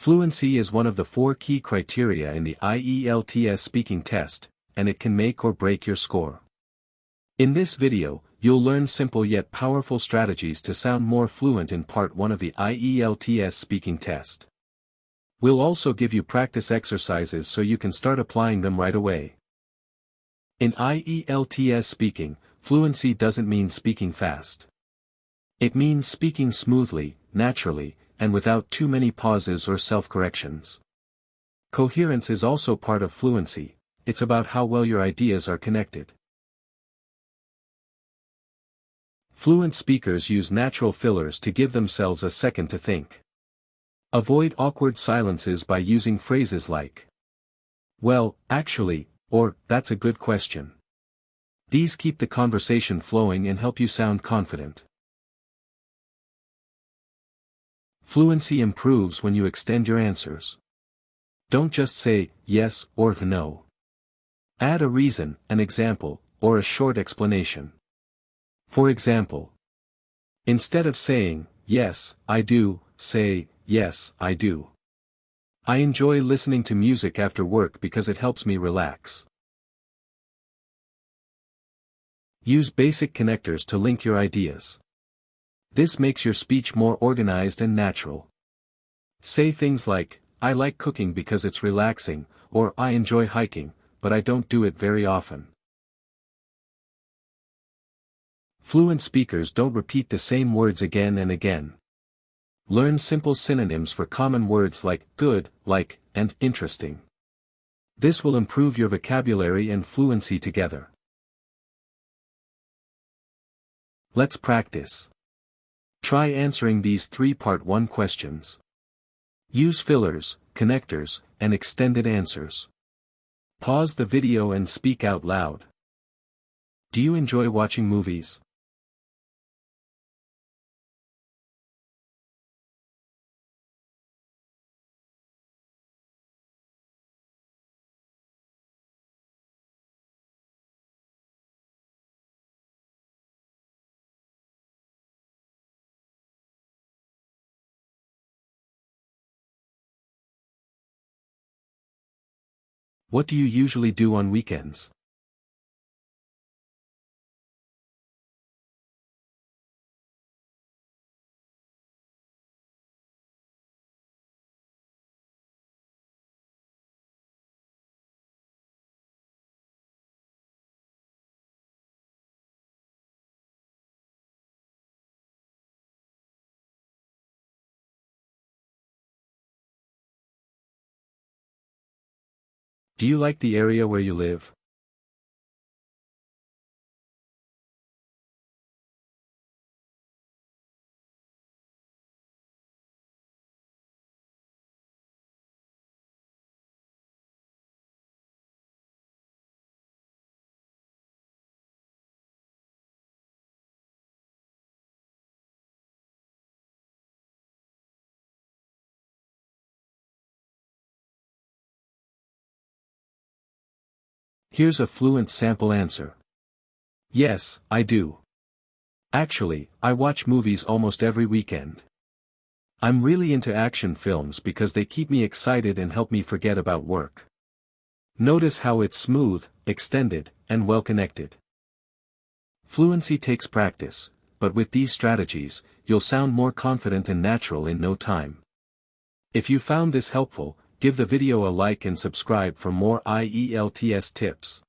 Fluency is one of the 4 key criteria in the IELTS speaking test, and it can make or break your score. In this video, you'll learn simple yet powerful strategies to sound more fluent in Part 1 of the IELTS speaking test. We'll also give you practice exercises so you can start applying them right away. In IELTS speaking, fluency doesn't mean speaking fast. It means speaking smoothly, naturally, and without too many pauses or self-corrections. Coherence is also part of fluency. It's about how well your ideas are connected. Fluent speakers use natural fillers to give themselves a second to think. Avoid awkward silences by using phrases like, "Well, actually," or "That's a good question." These keep the conversation flowing and help you sound confident. Fluency improves when you extend your answers. Don't just say yes or no. Add a reason, an example, or a short explanation. For example, instead of saying, "Yes, I do," say, "Yes, I do. I enjoy listening to music after work because it helps me relax." Use basic connectors to link your ideas. This makes your speech more organized and natural. Say things like, "I like cooking because it's relaxing," or "I enjoy hiking, but I don't do it very often." Fluent speakers don't repeat the same words again and again. Learn simple synonyms for common words like good, like, and interesting. This will improve your vocabulary and fluency together. Let's practice. Try answering these 3 Part 1 questions. Use fillers, connectors, and extended answers. Pause the video and speak out loud. Do you enjoy watching movies? What do you usually do on weekends? Do you like the area where you live? Here's a fluent sample answer. Yes, I do. Actually, I watch movies almost every weekend. I'm really into action films because they keep me excited and help me forget about work. Notice how it's smooth, extended, and well connected. Fluency takes practice, but with these strategies, you'll sound more confident and natural in no time. If you found this helpful, give the video a like and subscribe for more IELTS tips.